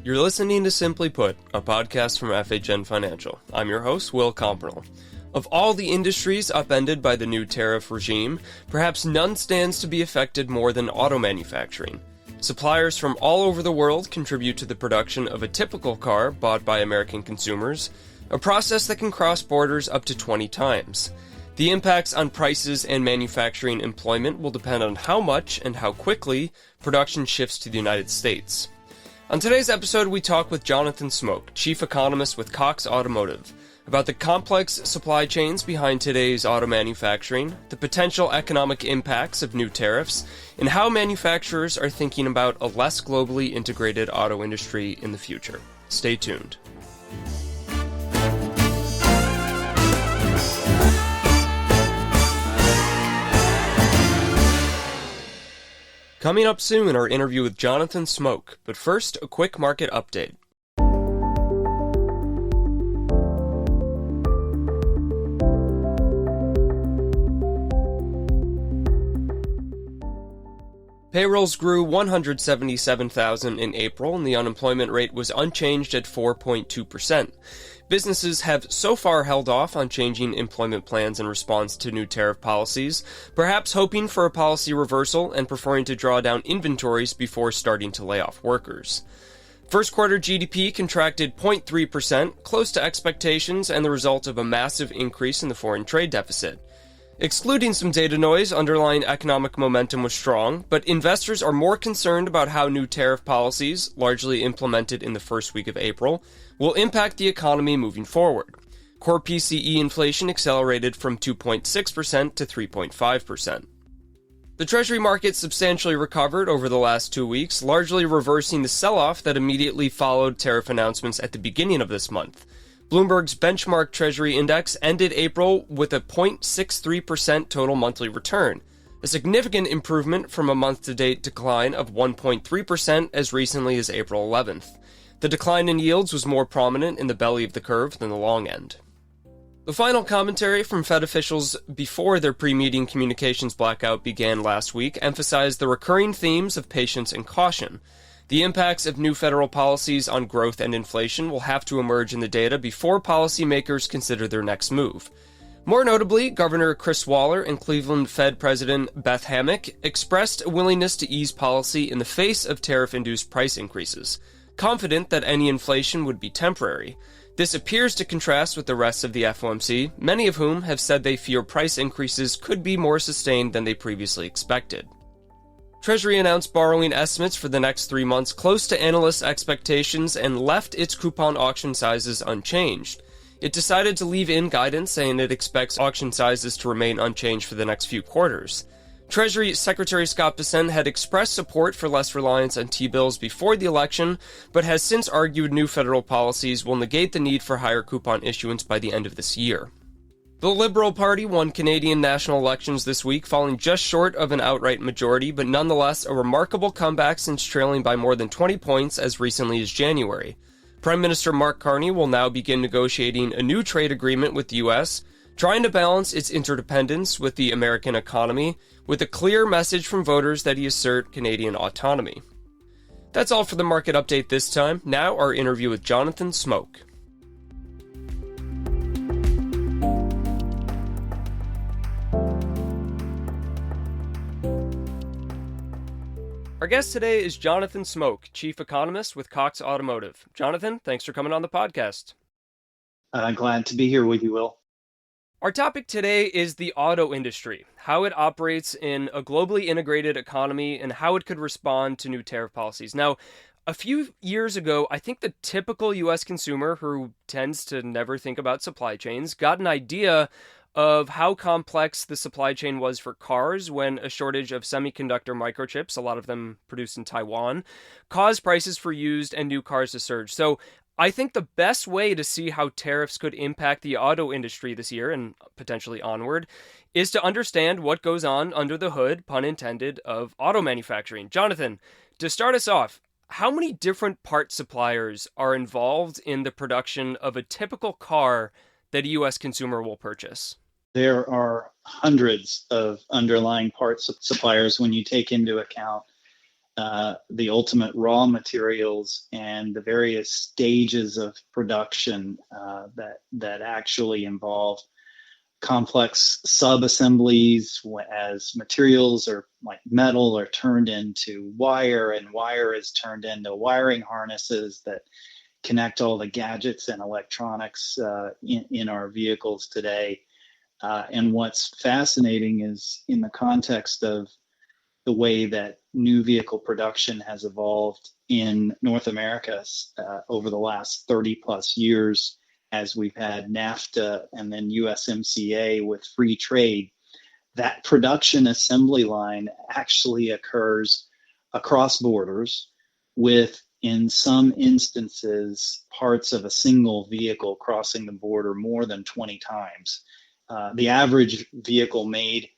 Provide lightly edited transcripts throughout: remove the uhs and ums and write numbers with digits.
You're listening to Simply Put, a podcast from FHN Financial. I'm your host, Will Compernell. Of all the industries upended by the new tariff regime, perhaps none stands to be affected more than auto manufacturing. Suppliers from all over the world contribute to the production of a typical car bought by American consumers, a process that can cross borders up to 20 times. The impacts on prices and manufacturing employment will depend on how much and how quickly production shifts to the United States. On today's episode, we talk with Jonathan Smoke, Chief Economist with Cox Automotive, about the complex supply chains behind today's auto manufacturing, the potential economic impacts of new tariffs, and how manufacturers are thinking about a less globally integrated auto industry in the future. Stay tuned. Coming up soon, our interview with Jonathan Smoke, but first, a quick market update. Payrolls grew 177,000 in April, and the unemployment rate was unchanged at 4.2%. Businesses have so far held off on changing employment plans in response to new tariff policies, perhaps hoping for a policy reversal and preferring to draw down inventories before starting to lay off workers. First quarter GDP contracted 0.3%, close to expectations and the result of a massive increase in the foreign trade deficit. Excluding some data noise, underlying economic momentum was strong, but investors are more concerned about how new tariff policies, largely implemented in the first week of April, will impact the economy moving forward. Core PCE inflation accelerated from 2.6% to 3.5%. The Treasury market substantially recovered over the last 2 weeks, largely reversing the sell-off that immediately followed tariff announcements at the beginning of this month. Bloomberg's benchmark Treasury index ended April with a 0.63% total monthly return, a significant improvement from a month-to-date decline of 1.3% as recently as April 11th. The decline in yields was more prominent in the belly of the curve than the long end. The final commentary from Fed officials before their pre-meeting communications blackout began last week emphasized the recurring themes of patience and caution. The impacts of new federal policies on growth and inflation will have to emerge in the data before policymakers consider their next move. More notably, Governor Chris Waller and Cleveland Fed President Beth Hammack expressed a willingness to ease policy in the face of tariff-induced price increases, confident that any inflation would be temporary. This appears to contrast with the rest of the FOMC, many of whom have said they fear price increases could be more sustained than they previously expected. Treasury announced borrowing estimates for the next 3 months close to analysts' expectations and left its coupon auction sizes unchanged. It decided to leave in guidance saying it expects auction sizes to remain unchanged for the next few quarters. Treasury Secretary Scott Bessent had expressed support for less reliance on T-bills before the election, but has since argued new federal policies will negate the need for higher coupon issuance by the end of this year. The Liberal Party won Canadian national elections this week, falling just short of an outright majority, but nonetheless a remarkable comeback since trailing by more than 20 points as recently as January. Prime Minister Mark Carney will now begin negotiating a new trade agreement with the U.S., trying to balance its interdependence with the American economy, with a clear message from voters that he assert Canadian autonomy. That's all for the market update this time. Now our interview with Jonathan Smoke. Our guest today is Jonathan Smoke, Chief Economist with Cox Automotive. Jonathan, thanks for coming on the podcast. I'm glad to be here with you, Will. Our topic today is the auto industry, how it operates in a globally integrated economy and how it could respond to new tariff policies. Now, a few years ago, I think the typical U.S. consumer who tends to never think about supply chains got an idea of how complex the supply chain was for cars when a shortage of semiconductor microchips, a lot of them produced in Taiwan, caused prices for used and new cars to surge. So I think the best way to see how tariffs could impact the auto industry this year and potentially onward is to understand what goes on under the hood, pun intended, of auto manufacturing. Jonathan, to start us off, how many different part suppliers are involved in the production of a typical car that a U.S. consumer will purchase? There are hundreds of underlying parts suppliers when you take into account the ultimate raw materials and the various stages of production that actually involve complex sub-assemblies as materials are like metal are turned into wire and wire is turned into wiring harnesses that connect all the gadgets and electronics in our vehicles today. And what's fascinating is in the context of the way that new vehicle production has evolved in North America over the last 30 plus years, as we've had NAFTA and then USMCA with free trade, that production assembly line actually occurs across borders with, in some instances, parts of a single vehicle crossing the border more than 20 times. The average vehicle made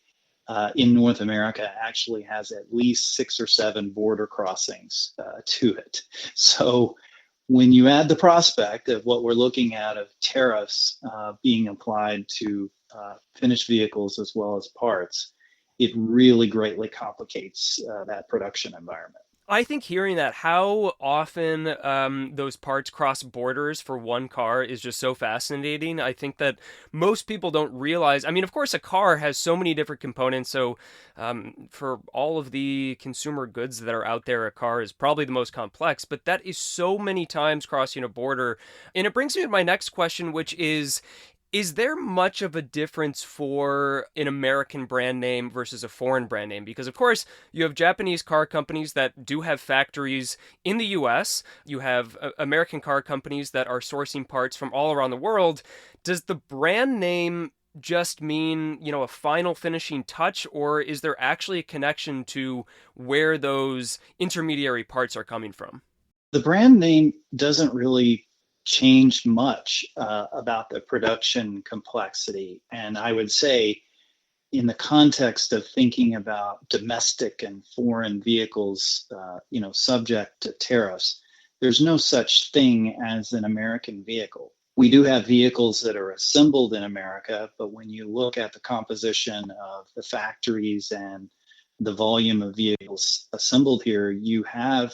in North America actually has at least 6 or 7 border crossings to it. So when you add the prospect of what we're looking at of tariffs being applied to finished vehicles as well as parts, it really greatly complicates that production environment. I think hearing that, how often those parts cross borders for one car is just so fascinating. I think that most people don't realize. I mean, of course, a car has so many different components. So, for all of the consumer goods that are out there, a car is probably the most complex. But that is so many times crossing a border. And it brings me to my next question, which is there much of a difference for an American brand name versus a foreign brand name? Because, of course, you have Japanese car companies that do have factories in the US. You have American car companies that are sourcing parts from all around the world. Does the brand name just mean, a final finishing touch, or is there actually a connection to where those intermediary parts are coming from? The brand name doesn't really change much about the production complexity. And I would say, in the context of thinking about domestic and foreign vehicles, subject to tariffs, there's no such thing as an American vehicle. We do have vehicles that are assembled in America, but when you look at the composition of the factories and the volume of vehicles assembled here, you have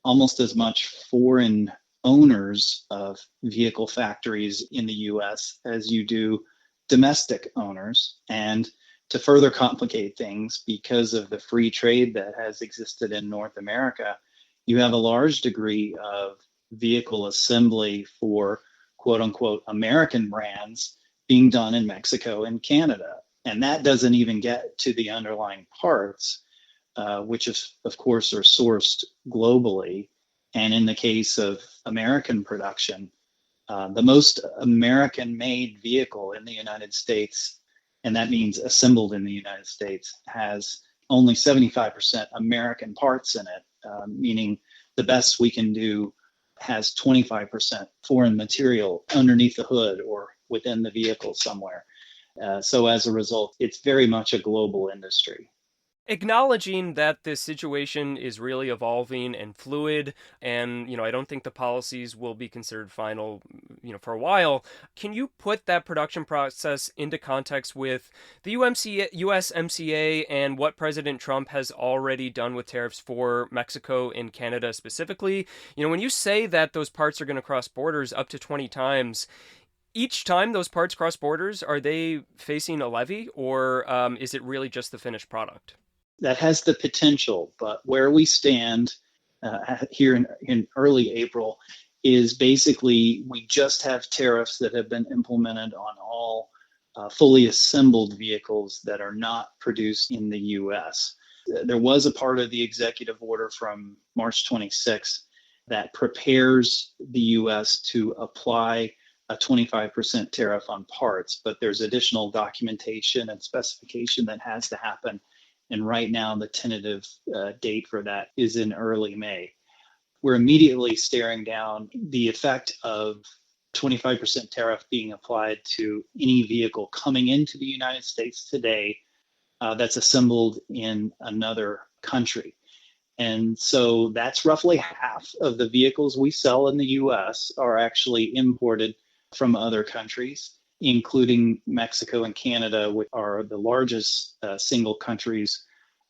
almost as much foreign owners of vehicle factories in the US as you do domestic owners. And to further complicate things, because of the free trade that has existed in North America, you have a large degree of vehicle assembly for quote unquote American brands being done in Mexico and Canada. And that doesn't even get to the underlying parts, which of course are sourced globally. And in the case of American production, the most American made vehicle in the United States, and that means assembled in the United States, has only 75% American parts in it, meaning the best we can do has 25% foreign material underneath the hood or within the vehicle somewhere. So as a result, it's very much a global industry. Acknowledging that this situation is really evolving and fluid, and I don't think the policies will be considered final for a while, can you put that production process into context with the USMCA and what President Trump has already done with tariffs for Mexico and Canada specifically? When you say that those parts are going to cross borders up to 20 times, each time those parts cross borders, are they facing a levy, or is it really just the finished product? That has the potential, but where we stand here in early April is basically we just have tariffs that have been implemented on all fully assembled vehicles that are not produced in the US. There was a part of the executive order from March 26 that prepares the US to apply a 25% tariff on parts, but there's additional documentation and specification that has to happen. And right now, the tentative date for that is in early May. We're immediately staring down the effect of 25% tariff being applied to any vehicle coming into the United States today that's assembled in another country. And so that's roughly half of the vehicles we sell in the US are actually imported from other countries, including Mexico and Canada, which are the largest single countries,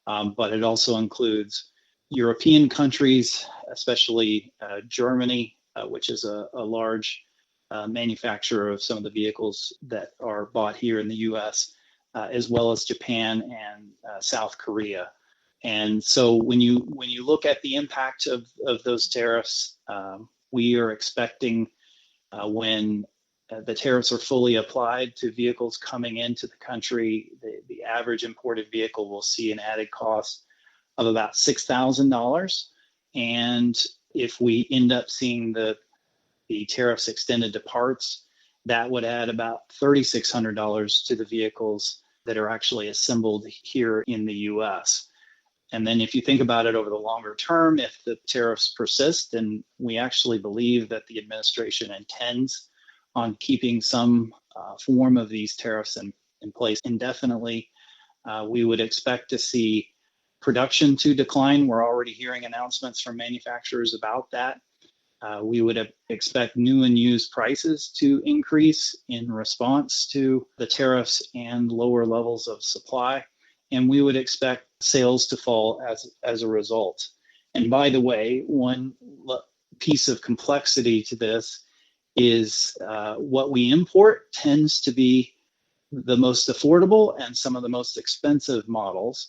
but it also includes European countries, especially Germany, which is a large manufacturer of some of the vehicles that are bought here in the U.S., as well as Japan and South Korea. And so when you look at the impact of those tariffs, we are expecting when the tariffs are fully applied to vehicles coming into the country, the average imported vehicle will see an added cost of about $6,000. And if we end up seeing the tariffs extended to parts, that would add about $3,600 to the vehicles that are actually assembled here in the US. And then if you think about it over the longer term, if the tariffs persist, and we actually believe that the administration intends on keeping some form of these tariffs in place indefinitely, we would expect to see production to decline. We're already hearing announcements from manufacturers about that. We would expect new and used prices to increase in response to the tariffs and lower levels of supply. And we would expect sales to fall as a result. And by the way, one piece of complexity to this is what we import tends to be the most affordable and some of the most expensive models.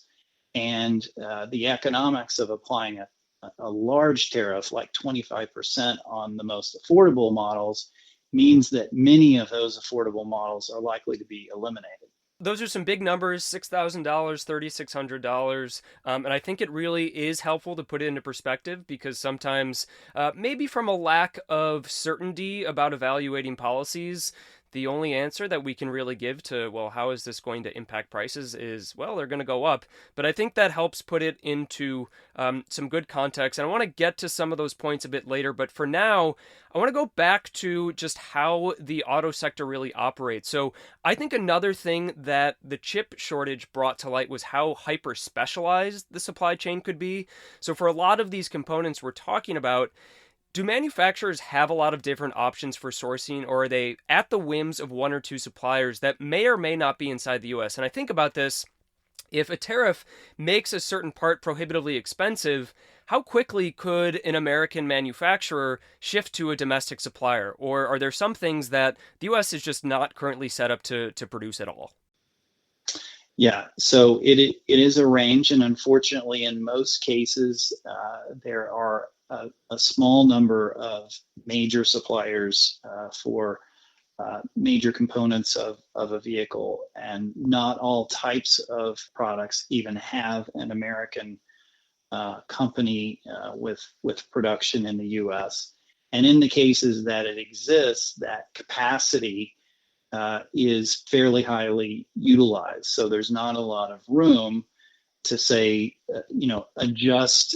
And the economics of applying a large tariff like 25% on the most affordable models means that many of those affordable models are likely to be eliminated. Those are some big numbers, $6,000, $3,600. And I think it really is helpful to put it into perspective because sometimes, maybe from a lack of certainty about evaluating policies, the only answer that we can really give to, well, how is this going to impact prices is, well, they're going to go up. But I think that helps put it into some good context. And I want to get to some of those points a bit later. But for now, I want to go back to just how the auto sector really operates. So I think another thing that the chip shortage brought to light was how hyper specialized the supply chain could be. So for a lot of these components we're talking about, do manufacturers have a lot of different options for sourcing, or are they at the whims of one or two suppliers that may or may not be inside the US? And I think about this, if a tariff makes a certain part prohibitively expensive, how quickly could an American manufacturer shift to a domestic supplier? Or are there some things that the US is just not currently set up to produce at all? Yeah, so it is a range, and unfortunately, in most cases, there are a small number of major suppliers for major components of a vehicle, and not all types of products even have an American company with production in the U.S. And in the cases that it exists, that capacity is fairly highly utilized. So there's not a lot of room to say, adjust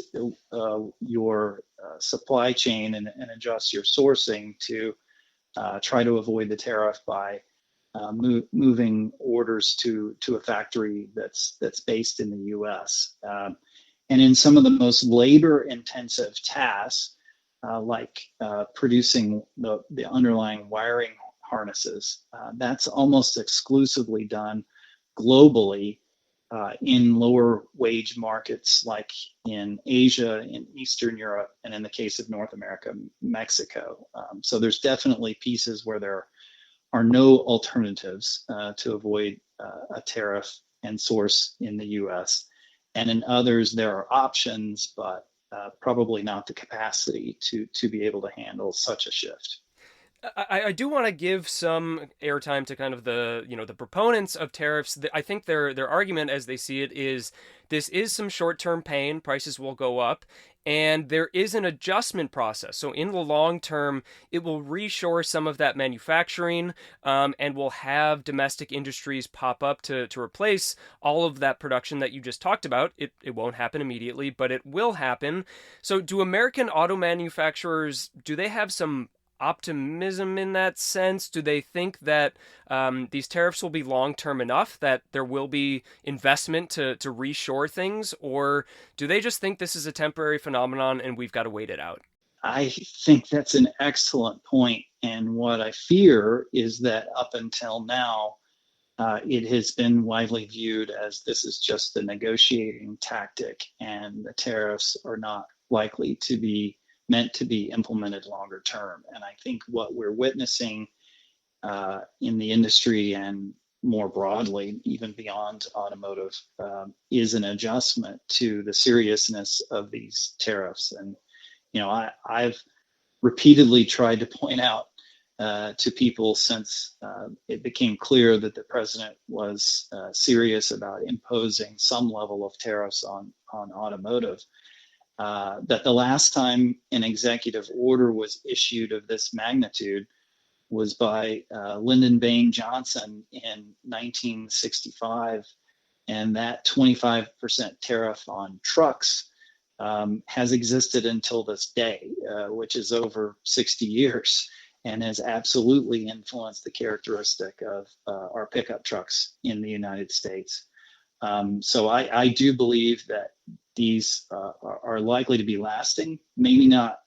your supply chain and adjust your sourcing to try to avoid the tariff by moving orders to a factory that's based in the U.S. And in some of the most labor-intensive tasks, like producing the underlying wiring harnesses, that's almost exclusively done globally in lower wage markets like in Asia, in Eastern Europe, and in the case of North America, Mexico. So there's definitely pieces where there are no alternatives to avoid a tariff and source in the US. And in others, there are options, but probably not the capacity to be able to handle such a shift. I do want to give some airtime to kind of the proponents of tariffs. I think their argument, as they see it, is this is some short-term pain. Prices will go up, and there is an adjustment process. So in the long term, it will reshore some of that manufacturing, and will have domestic industries pop up to replace all of that production that you just talked about. It won't happen immediately, but it will happen. So do American auto manufacturers, do they have some optimism in that sense? Do they think that these tariffs will be long-term enough that there will be investment to reshore things? Or do they just think this is a temporary phenomenon and we've got to wait it out? I think that's an excellent point. And what I fear is that up until now, it has been widely viewed as this is just a negotiating tactic, and the tariffs are not likely to be meant to be implemented longer term. And I think what we're witnessing in the industry and more broadly, even beyond automotive, is an adjustment to the seriousness of these tariffs. And I've repeatedly tried to point out to people since it became clear that the president was serious about imposing some level of tariffs on automotive, that the last time an executive order was issued of this magnitude was by Lyndon Baines Johnson in 1965, and that 25% tariff on trucks has existed until this day, which is over 60 years, and has absolutely influenced the characteristic of our pickup trucks in the United States. So I do believe that these are likely to be lasting, maybe not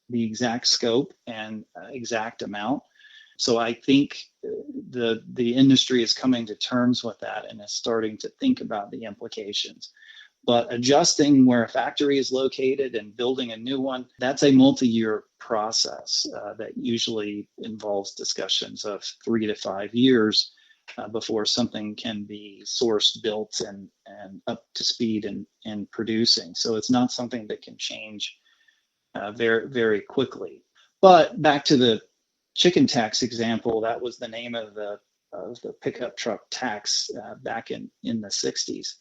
the exact scope and exact amount. So I think the industry is coming to terms with that and is starting to think about the implications. But adjusting where a factory is located and building a new one, that's a multi-year process that usually involves discussions of 3 to 5 years before something can be sourced, built, and up to speed and producing. So it's not something that can change very, very quickly. But back to the chicken tax example, that was the name of the pickup truck tax back in the 60s.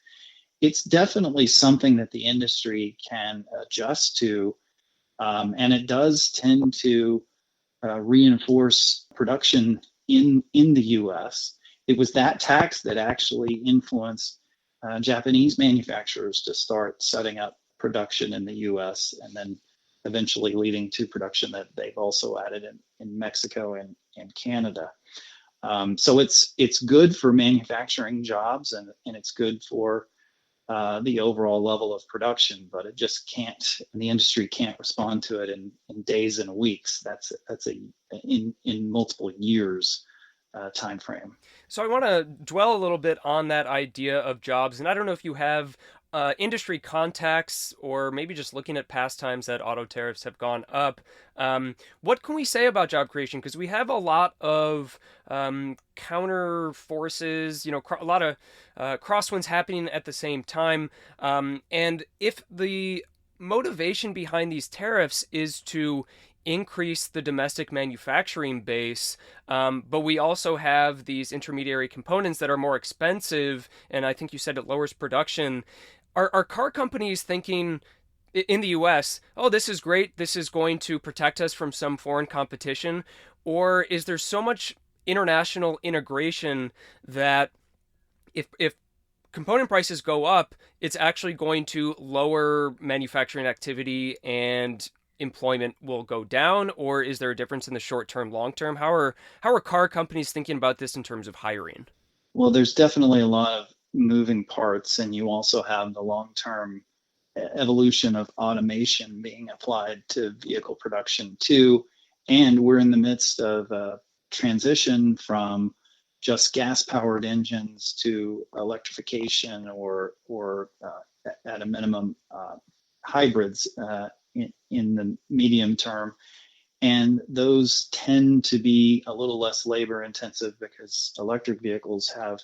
It's definitely something that the industry can adjust to, and it does tend to reinforce production in the U.S. It was that tax that actually influenced Japanese manufacturers to start setting up production in the U.S. and then eventually leading to production that they've also added in Mexico and Canada. So it's good for manufacturing jobs, and it's good for the overall level of production, but it just can't, and the industry can't respond to it in days and weeks. That's in multiple years time frame. So I want to dwell a little bit on that idea of jobs, and I don't know if you have industry contacts or maybe just looking at past times that auto tariffs have gone up. What can we say about job creation? Because we have a lot of counter forces, a lot of crosswinds happening at the same time. And if the motivation behind these tariffs is to increase the domestic manufacturing base, but we also have these intermediary components that are more expensive, and I think you said it lowers production. Are car companies thinking in the US, oh, this is great, this is going to protect us from some foreign competition? Or is there so much international integration that if component prices go up, it's actually going to lower manufacturing activity and employment will go down? Or is there a difference in the short term, long term? How are car companies thinking about this in terms of hiring? Well, there's definitely a lot of moving parts, and you also have the long-term evolution of automation being applied to vehicle production too. And we're in the midst of a transition from just gas-powered engines to electrification or at a minimum hybrids in the medium term. And those tend to be a little less labor intensive because electric vehicles have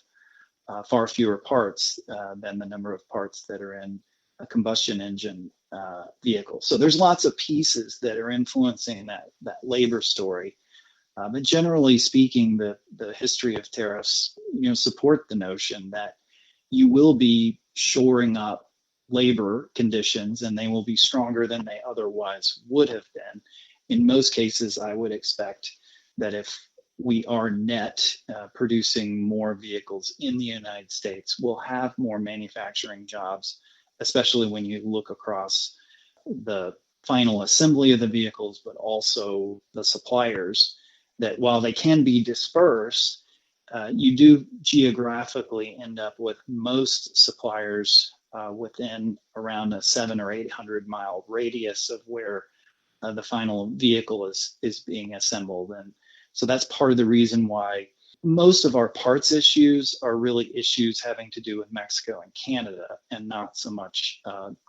far fewer parts than the number of parts that are in a combustion engine vehicle. So there's lots of pieces that are influencing that labor story. But generally speaking, the history of tariffs, support the notion that you will be shoring up labor conditions, and they will be stronger than they otherwise would have been. In most cases, I would expect that if we are net producing more vehicles in the United States, we'll have more manufacturing jobs, especially when you look across the final assembly of the vehicles, but also the suppliers, that while they can be dispersed, you do geographically end up with most suppliers within around a 700 or 800 mile radius of where the final vehicle is being assembled. And so that's part of the reason why most of our parts issues are really issues having to do with Mexico and Canada, and not so much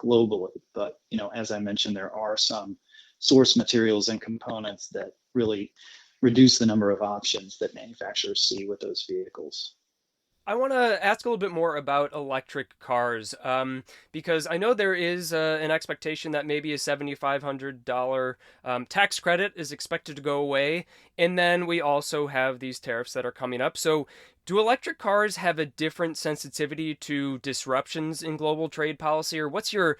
globally. But as I mentioned, there are some source materials and components that really reduce the number of options that manufacturers see with those vehicles. I want to ask a little bit more about electric cars because I know there is an expectation that maybe a $7,500 tax credit is expected to go away. And then we also have these tariffs that are coming up. So, do electric cars have a different sensitivity to disruptions in global trade policy, or what's your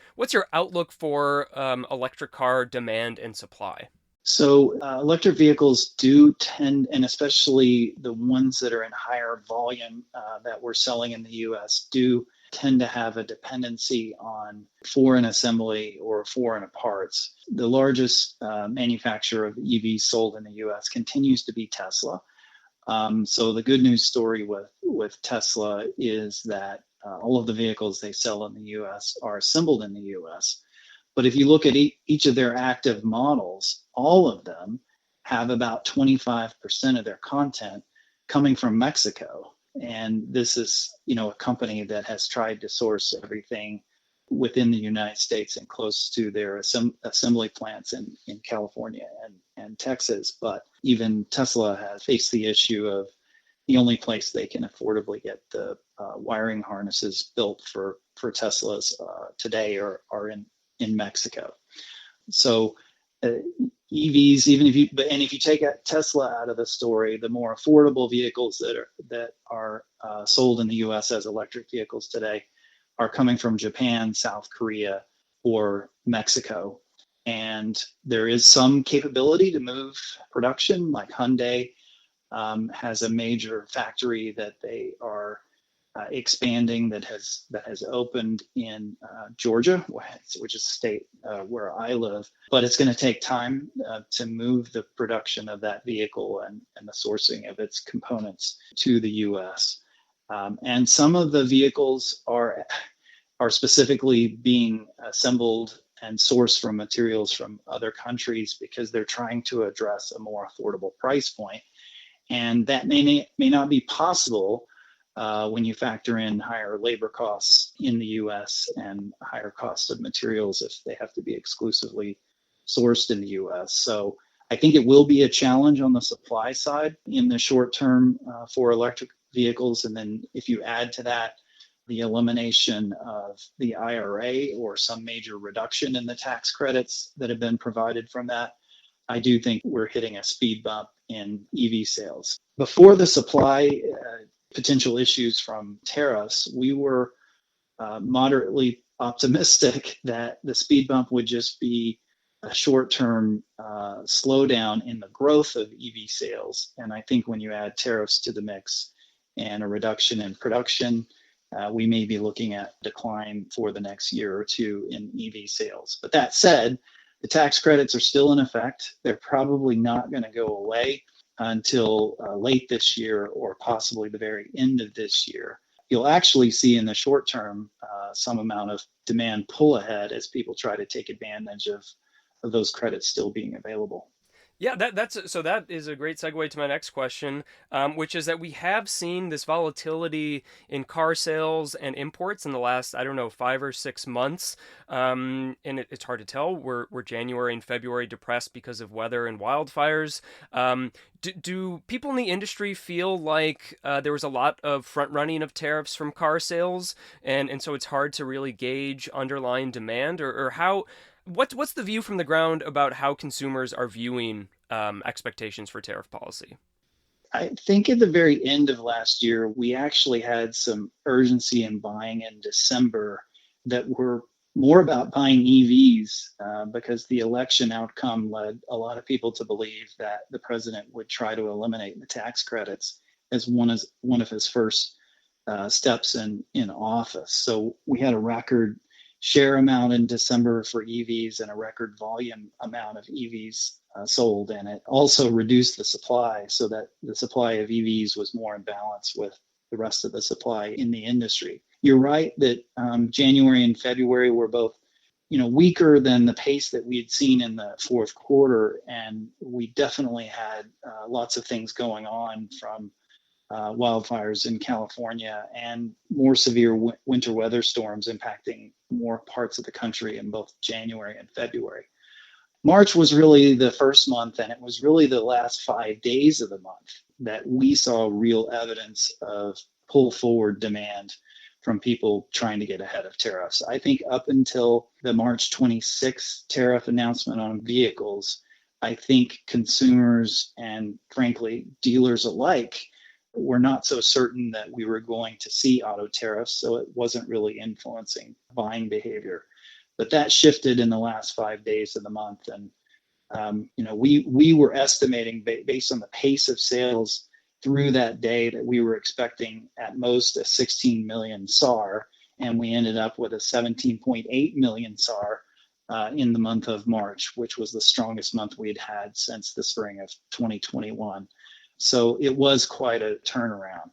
outlook for electric car demand and supply? So electric vehicles do tend, and especially the ones that are in higher volume that we're selling in the US, do tend to have a dependency on foreign assembly or foreign parts. The largest manufacturer of EVs sold in the US continues to be Tesla. So the good news story with Tesla is that all of the vehicles they sell in the US are assembled in the US. But if you look at each of their active models, all of them have about 25% of their content coming from Mexico. And this is, a company that has tried to source everything within the United States and close to their assembly plants in California and Texas. But even Tesla has faced the issue of the only place they can affordably get the wiring harnesses built for Teslas today are in Mexico. So EVs, if you take Tesla out of the story, the more affordable vehicles that are sold in the U.S. as electric vehicles today are coming from Japan, South Korea, or Mexico. And there is some capability to move production, like Hyundai has a major factory that they are expanding that has opened in Georgia, which is a state where I live. But it's going to take time to move the production of that vehicle and the sourcing of its components to the U.S. And some of the vehicles are specifically being assembled and sourced from materials from other countries because they're trying to address a more affordable price point. And that may not be possible when you factor in higher labor costs in the U.S. and higher costs of materials if they have to be exclusively sourced in the U.S. So I think it will be a challenge on the supply side in the short term for electric vehicles. And then if you add to that the elimination of the IRA or some major reduction in the tax credits that have been provided from that, I do think we're hitting a speed bump in EV sales. Before the supply potential issues from tariffs, we were moderately optimistic that the speed bump would just be a short-term slowdown in the growth of EV sales. And I think when you add tariffs to the mix and a reduction in production, we may be looking at decline for the next year or two in EV sales. But that said, the tax credits are still in effect. They're probably not going to go away until late this year or possibly the very end of this year. You'll actually see in the short term some amount of demand pull ahead as people try to take advantage of those credits still being available. Yeah, that is a great segue to my next question, which is that we have seen this volatility in car sales and imports in the last, I don't know, 5 or 6 months, and it's hard to tell. We're January and February depressed because of weather and wildfires. Do people in the industry feel like there was a lot of front running of tariffs from car sales, and so it's hard to really gauge underlying demand, or how? What's the view from the ground about how consumers are viewing expectations for tariff policy? I think at the very end of last year, we actually had some urgency in buying in December that were more about buying EVs because the election outcome led a lot of people to believe that the president would try to eliminate the tax credits as one of his first steps in office. So we had a record share amount in December for EVs and a record volume amount of EVs sold. And it also reduced the supply so that the supply of EVs was more in balance with the rest of the supply in the industry. You're right that January and February were both weaker than the pace that we had seen in the fourth quarter. And we definitely had lots of things going on from wildfires in California and more severe winter weather storms impacting more parts of the country in both January and February. March was really the first month, and it was really the last 5 days of the month that we saw real evidence of pull forward demand from people trying to get ahead of tariffs. I think up until the March 26th tariff announcement on vehicles, I think consumers and frankly dealers alike were not so certain that we were going to see auto tariffs, so it wasn't really influencing buying behavior. But that shifted in the last 5 days of the month, and we were estimating based on the pace of sales through that day that we were expecting at most a 16 million SAR, and we ended up with a 17.8 million SAR in the month of March, which was the strongest month we had since the spring of 2021. So it was quite a turnaround.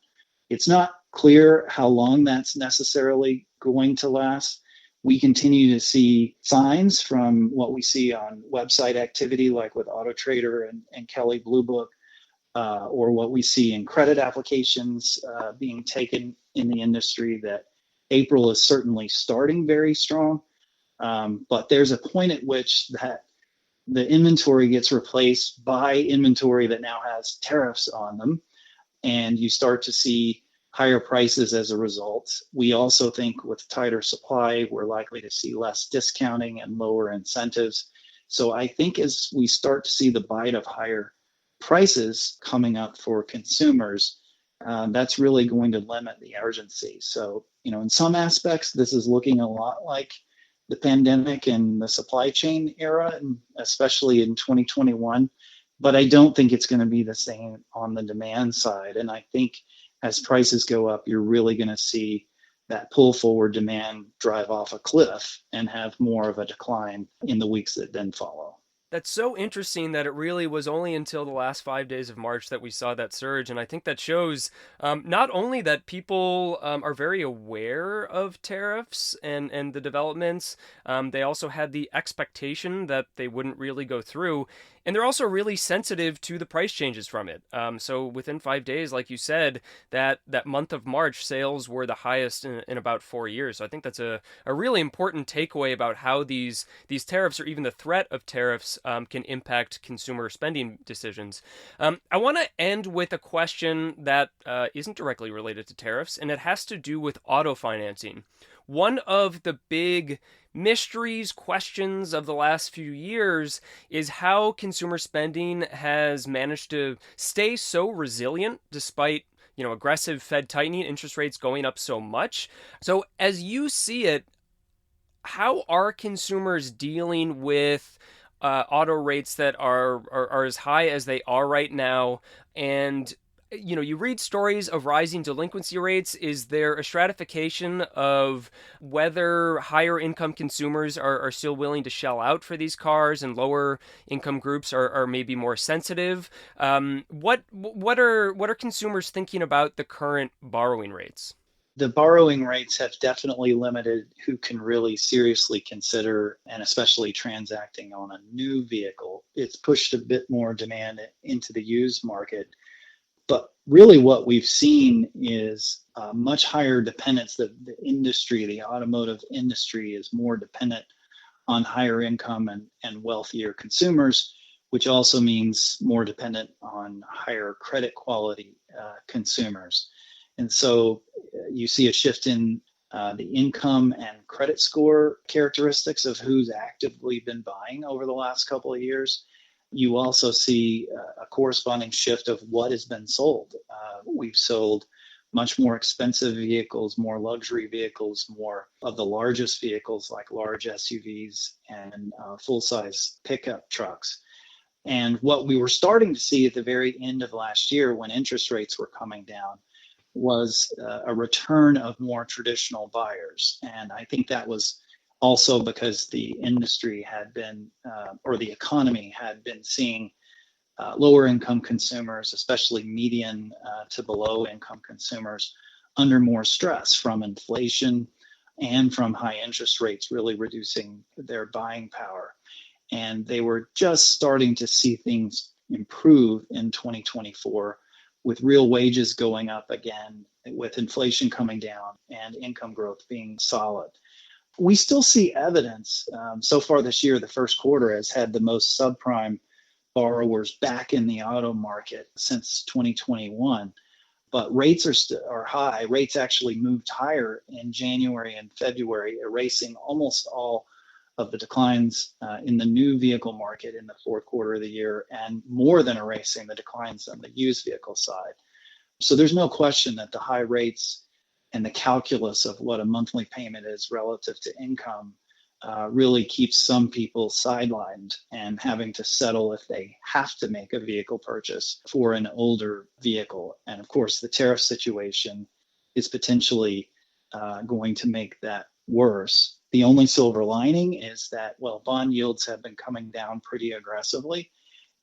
It's not clear how long that's necessarily going to last. We continue to see signs from what we see on website activity, like with AutoTrader and Kelley Blue Book, or what we see in credit applications being taken in the industry, that April is certainly starting very strong. But there's a point at which that the inventory gets replaced by inventory that now has tariffs on them, and you start to see higher prices as a result. We also think with tighter supply, we're likely to see less discounting and lower incentives. So I think as we start to see the bite of higher prices coming up for consumers, that's really going to limit the urgency. So, in some aspects, this is looking a lot like the pandemic and the supply chain era, and especially in 2021. But I don't think it's going to be the same on the demand side. And I think as prices go up, you're really going to see that pull forward demand drive off a cliff and have more of a decline in the weeks that then follow. That's so interesting that it really was only until the last 5 days of March that we saw that surge. And I think that shows not only that people are very aware of tariffs and the developments, they also had the expectation that they wouldn't really go through. And they're also really sensitive to the price changes from it. So within 5 days, like you said, that month of March, sales were the highest in about 4 years. So I think that's a really important takeaway about how these tariffs, or even the threat of tariffs, can impact consumer spending decisions. I want to end with a question that isn't directly related to tariffs, and it has to do with auto financing. One of the big mysteries, questions of the last few years is how consumer spending has managed to stay so resilient despite aggressive Fed tightening, interest rates going up so much. So as you see it, how are consumers dealing with auto rates that are as high as they are right now? And you read stories of rising delinquency rates. Is there a stratification of whether higher income consumers are still willing to shell out for these cars, and lower income groups are maybe more sensitive? What are consumers thinking about the current borrowing rates? The borrowing rates have definitely limited who can really seriously consider, and especially transacting on a new vehicle. It's pushed a bit more demand into the used market. But really what we've seen is much higher dependence. The industry, the automotive industry, is more dependent on higher income and wealthier consumers, which also means more dependent on higher credit quality consumers. And so you see a shift in the income and credit score characteristics of who's actively been buying over the last couple of years. You also see a corresponding shift of what has been sold. We've sold much more expensive vehicles, more luxury vehicles, more of the largest vehicles like large SUVs and full-size pickup trucks. And what we were starting to see at the very end of last year, when interest rates were coming down, was a return of more traditional buyers. And I think that was also because the industry had been, or the economy had been seeing lower income consumers, especially median to below income consumers, under more stress from inflation and from high interest rates really reducing their buying power. And they were just starting to see things improve in 2024 with real wages going up again, with inflation coming down and income growth being solid. We still see evidence. So far this year, the first quarter has had the most subprime borrowers back in the auto market since 2021. But rates are high. Rates actually moved higher in January and February, erasing almost all of the declines in the new vehicle market in the fourth quarter of the year, and more than erasing the declines on the used vehicle side. So there's no question that the high rates and the calculus of what a monthly payment is relative to income really keeps some people sidelined and having to settle if they have to make a vehicle purchase for an older vehicle. And of course, the tariff situation is potentially going to make that worse. The only silver lining is that, well, bond yields have been coming down pretty aggressively,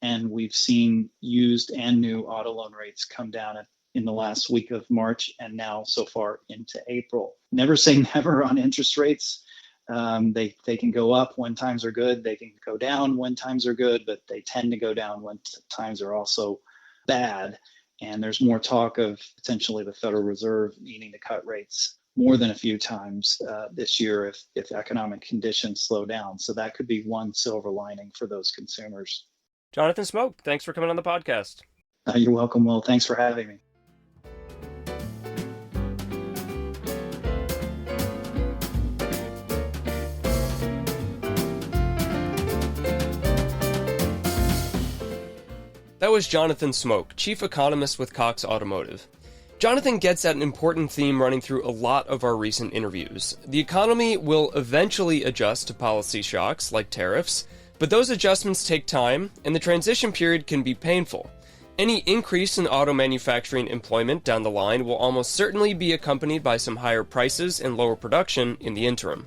and we've seen used and new auto loan rates come down in the last week of March and now so far into April. Never say never on interest rates. They can go up when times are good. They can go down when times are good, but they tend to go down when times are also bad. And there's more talk of potentially the Federal Reserve needing to cut rates more than a few times this year if economic conditions slow down. So that could be one silver lining for those consumers. Jonathan Smoke, thanks for coming on the podcast. You're welcome, Will. Thanks for having me. That was Jonathan Smoke, chief economist with Cox Automotive. Jonathan gets at an important theme running through a lot of our recent interviews. The economy will eventually adjust to policy shocks like tariffs, but those adjustments take time, and the transition period can be painful. Any increase in auto manufacturing employment down the line will almost certainly be accompanied by some higher prices and lower production in the interim.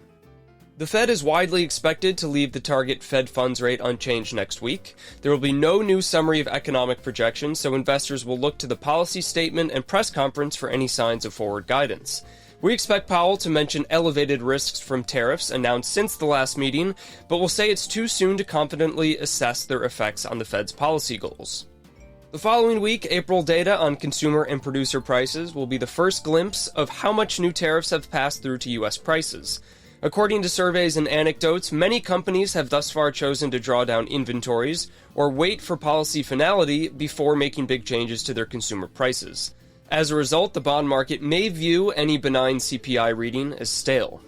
The Fed is widely expected to leave the target Fed funds rate unchanged next week. There will be no new summary of economic projections, so investors will look to the policy statement and press conference for any signs of forward guidance. We expect Powell to mention elevated risks from tariffs announced since the last meeting, but will say it's too soon to confidently assess their effects on the Fed's policy goals. The following week, April data on consumer and producer prices will be the first glimpse of how much new tariffs have passed through to U.S. prices. According to surveys and anecdotes, many companies have thus far chosen to draw down inventories or wait for policy finality before making big changes to their consumer prices. As a result, the bond market may view any benign CPI reading as stale.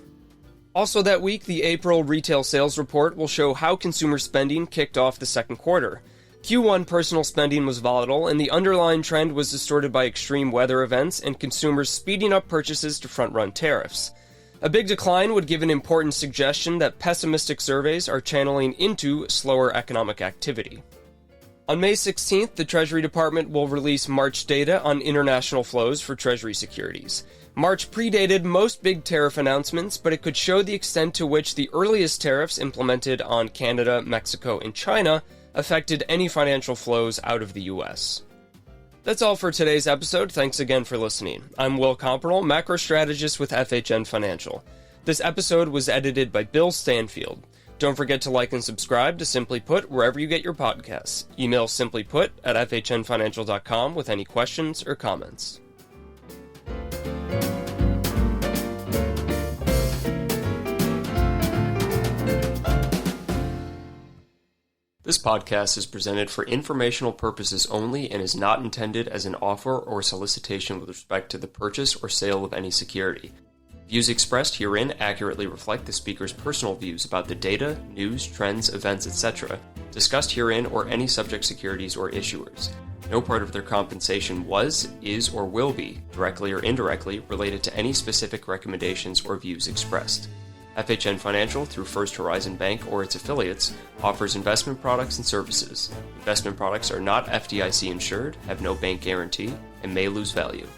Also that week, the April retail sales report will show how consumer spending kicked off the second quarter. Q1 personal spending was volatile, and the underlying trend was distorted by extreme weather events and consumers speeding up purchases to front-run tariffs. A big decline would give an important suggestion that pessimistic surveys are channeling into slower economic activity. On May 16th, the Treasury Department will release March data on international flows for Treasury securities. March predated most big tariff announcements, but it could show the extent to which the earliest tariffs implemented on Canada, Mexico, and China affected any financial flows out of the U.S. That's all for today's episode. Thanks again for listening. I'm Will Comperl, macro strategist with FHN Financial. This episode was edited by Bill Stanfield. Don't forget to like and subscribe to Simply Put wherever you get your podcasts. Email simplyput@fhnfinancial.com with any questions or comments. This podcast is presented for informational purposes only and is not intended as an offer or solicitation with respect to the purchase or sale of any security. Views expressed herein accurately reflect the speaker's personal views about the data, news, trends, events, etc. discussed herein or any subject securities or issuers. No part of their compensation was, is, or will be, directly or indirectly, related to any specific recommendations or views expressed. FHN Financial, through First Horizon Bank or its affiliates, offers investment products and services. Investment products are not FDIC insured, have no bank guarantee, and may lose value.